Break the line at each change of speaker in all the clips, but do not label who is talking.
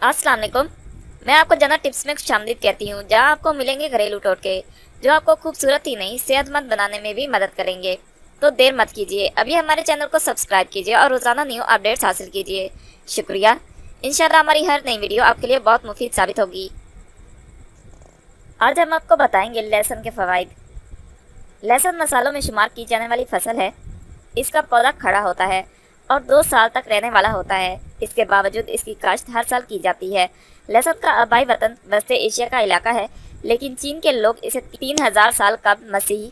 अस्सलाम वालेकुम। मैं आपको जना टिप्स में शामिल कहती हूँ, जहाँ आपको मिलेंगे घरेलू टोटके जो आपको खूबसूरत ही नहीं सेहतमंद बनाने में भी मदद करेंगे। तो देर मत कीजिए, अभी हमारे चैनल को सब्सक्राइब कीजिए और रोजाना न्यू अपडेट्स हासिल कीजिए। शुक्रिया। इंशाल्लाह हमारी हर नई वीडियो आपके लिए बहुत मुफीद साबित होगी। आज हम आपको बताएंगे लहसुन के फवाइद। लहसुन मसालों में शुमार की जाने वाली फसल है। इसका पौधा खड़ा होता है और 2 साल तक रहने वाला होता है। इसके बावजूद इसकी काश्त हर साल की जाती है। लहसुन का आबाई वतन वस्त एशिया का इलाका है, लेकिन चीन के लोग इसे 3000 साल कबल मसीह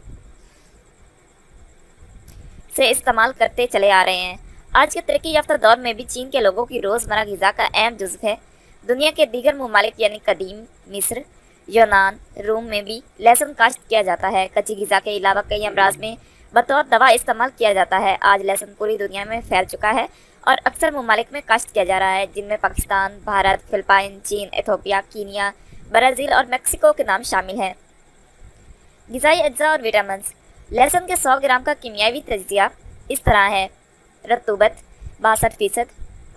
से इस्तेमाल करते चले आ रहे हैं। आज के तरक्की याफ्ता दौर में भी चीन के लोगों की रोज़मर्रा ग़िज़ा का अहम जुज़्व है। दुनिया के दीगर ममालिक यानी कदीम मिस्र, यूनान, रोम में भी लहसुन काश्त किया जाता है। कच्ची ग़िज़ा के अलावा कई अमराज में बतौर दवा इस्तेमाल किया जाता है। आज लहसुन पूरी दुनिया में फैल चुका है और अक्सर ममालिक में काश्त किया जा रहा है, जिनमें पाकिस्तान, भारत, फिलिपाइन, चीन, इथोपिया, कीनिया, ब्राज़ील और मेक्सिको के नाम शामिल हैं। ग़िज़ाई अज्जा और विटामिन। लहसुन के 100 ग्राम का कीमियावी तजिया इस तरह है: रतूबत 62%,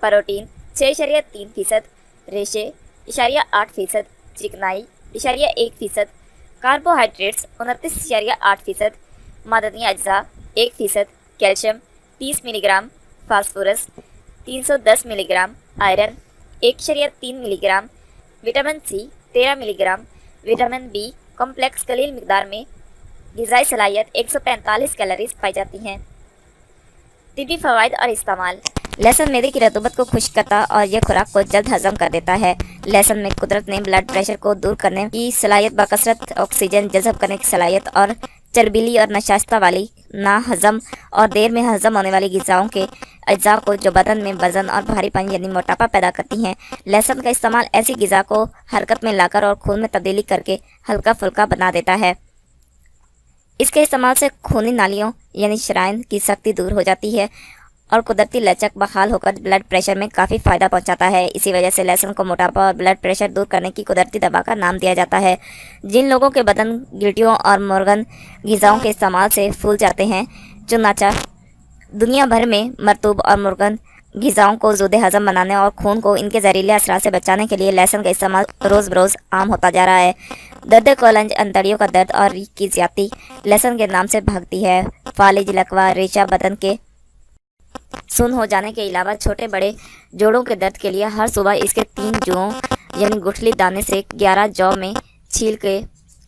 प्रोटीन 6.3%, रेशे 8%, चिकनाई 1%, कार्बोहाइड्रेट्स 29.8%, मादनी अज्जा 1%, calcium 30 milligram, phosphorus 310 milligram, iron 1.3 milligram, vitamin C 13 milligram, vitamin B complex कलील मिकदार में, ग़िज़ाई सलाहियत 145 कैलोरीज पाई जाती हैं। तिब्बी फ़वाइद और इस्तेमाल। लहसुन मैदे की रतूबत को खुश्क करता और यह खुराक को जल्द हजम कर देता है। लहसुन में कुदरत ने ब्लड प्रेशर को दूर करने की सलाहियत, बकसरत ऑक्सीजन जज़ब करने की सलाहियत और चर्बीली और नशास्ता वाली ना हजम और देर में हजम होने वाली ग़िज़ाओं के अज्जा को जो बदन में वजन और भारीपन यानी मोटापा पैदा करती हैं। लहसुन का इस्तेमाल ऐसी ग़िज़ा को हरकत में लाकर और खून में तब्दीली करके हल्का फुल्का बना देता है। इसके इस्तेमाल से खूनी नालियों यानी शराइन की सख्ती दूर हो जाती है और कुदरती लचक बहाल होकर ब्लड प्रेशर में काफ़ी फ़ायदा पहुंचाता है। इसी वजह से लहसुन को मोटापा और ब्लड प्रेशर दूर करने की कुदरती दवा का नाम दिया जाता है। जिन लोगों के बदन गिल्टियों और मुर्गन ग़िज़ाओं के इस्तेमाल से फूल जाते हैं, चुनाचा दुनिया भर में मरतूब और मुर्गन ग़िज़ाओं को ज़ुद हज़म बनाने और खून को इनके जहरीले असरात से बचाने के लिए लहसुन का इस्तेमाल रोज़ बरोज़ आम होता जा रहा है। दर्द कोलंज, अंतड़ियों का दर्द और रीढ़ की ज़्यादती लहसुन के नाम से भागती है। फालिज, लकवा, रेशा, बदन के सुन हो जाने के अलावा छोटे बड़े जोड़ों के दर्द के लिए हर सुबह इसके 3 जुओं यानी गुठली दाने से 11 जौ में छील के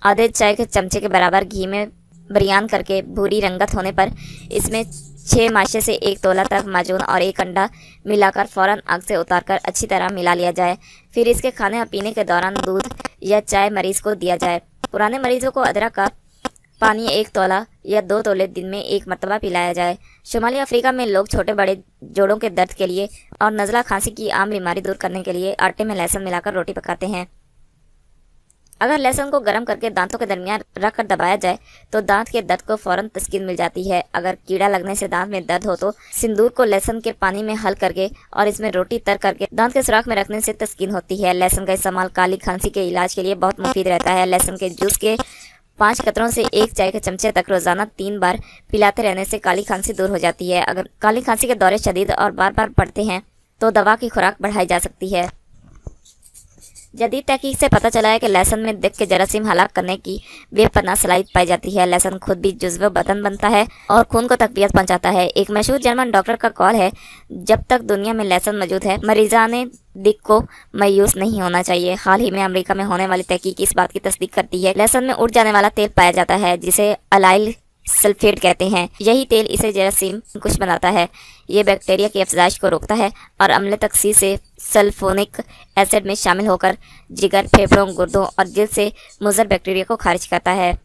आधे चाय के चमचे के बराबर घी में बरियान करके भूरी रंगत होने पर इसमें 6 माशे से 1 तोला तक माजून और 1 अंडा मिलाकर फ़ौरन आग से उतारकर अच्छी तरह मिला लिया जाए। फिर इसके खाने और पीने के दौरान दूध या चाय मरीज़ को दिया जाए। पुराने मरीजों को अदरक का पानी 1 तोला या 2 तोले दिन में 1 मरतबा पिलाया जाए। शुमाली अफ्रीका में लोग छोटे बड़े जोड़ों के दर्द के लिए और नज़ला खांसी की आम बीमारी दूर करने के लिए आटे में लहसुन मिलाकर रोटी पकाते हैं। अगर लहसुन को गर्म करके दांतों के दरमियान रख कर दबाया जाए तो दांत के दर्द को फ़ौरन तस्कीन मिल जाती है। अगर कीड़ा लगने से दांत में दर्द हो तो सिंदूर को लहसुन के पानी में हल करके और इसमें रोटी तर करके दांत के सुराख में रखने से तस्कीन होती है। लहसुन का इस्तेमाल काली खांसी के इलाज के लिए बहुत मुफीद रहता है। लहसुन के जूस के 5 कतरों से 1 चाय के चमचे तक रोज़ाना 3 बार पिलाते रहने से काली खांसी दूर हो जाती है। अगर काली खांसी के दौरे शदीद और बार बार पड़ते हैं तो दवा की खुराक बढ़ाई जा सकती है। जदीद तहकीक से पता चला है कि लहसुन में दिल के जरासीम हलाक करने की बेपनाह सलाहियत पाई जाती है। लहसुन खुद भी जुज़्व बदन बनता है और खून को तक़वियत पहुंचाता है। एक मशहूर जर्मन डॉक्टर का कॉल है, जब तक दुनिया में लहसुन मौजूद है मरीज़ाने दिक को मायूस नहीं होना चाहिए। हाल ही में अमेरिका में होने वाली तहकीक इस बात की तस्दीक करती है। लहसुन में उड़ जाने वाला तेल पाया जाता है जिसे अलाइल सल्फेट कहते हैं। यही तेल इसे जरासीम कुश बनाता है। ये बैक्टीरिया की अफजाइश को रोकता है और अम्ल तकसीर से सल्फोनिक एसिड में शामिल होकर जिगर, फेफड़ों, गुर्दों और जिल्द से मुज़र बैक्टीरिया को खारिज करता है।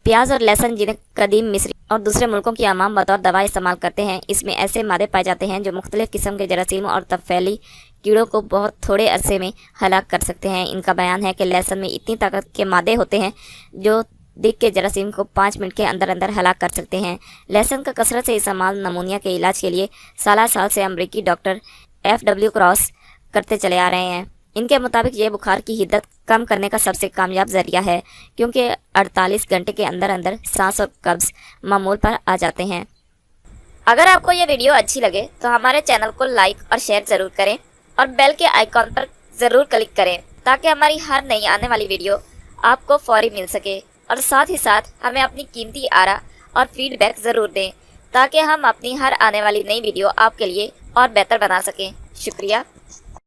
प्याज और लहसुन जिन्हें कदीम मिस्री और दूसरे मुल्कों की अवाम बतौर दवा इस्तेमाल करते हैं, इसमें ऐसे मादे पाए जाते हैं जो मुख्तलिफ किस्म के जरासीम और तफैली कीड़ों को बहुत थोड़े अरसे में हलाक कर सकते हैं। इनका बयान है कि लहसुन में इतनी ताकत के मादे होते हैं जो दिक के जरासीम को 5 मिनट के अंदर अंदर हलाक कर सकते हैं। लहसुन का कसरत से इस्तेमाल नमूनिया के इलाज के लिए साल से अमरीकी डॉक्टर FW क्रॉस करते चले आ रहे हैं। इनके मुताबिक ये बुखार की हिद्दत कम करने का सबसे कामयाब ज़रिया है, क्योंकि 48 घंटे के अंदर अंदर सांस और कब्ज़ मामूल पर आ जाते हैं। اگر آپ کو یہ ویڈیو اچھی لگے تو ہمارے چینل کو لائک اور شیئر ضرور کریں اور بیل کے آئیکن پر ضرور کلک کریں تاکہ ہماری ہر نئی آنے والی ویڈیو آپ کو فوری مل سکے، اور ساتھ ہی ساتھ ہمیں اپنی قیمتی آراء اور فیڈ بیک ضرور دیں تاکہ ہم اپنی ہر آنے والی نئی ویڈیو آپ کے لیے اور بہتر بنا سکیں۔ شکریہ۔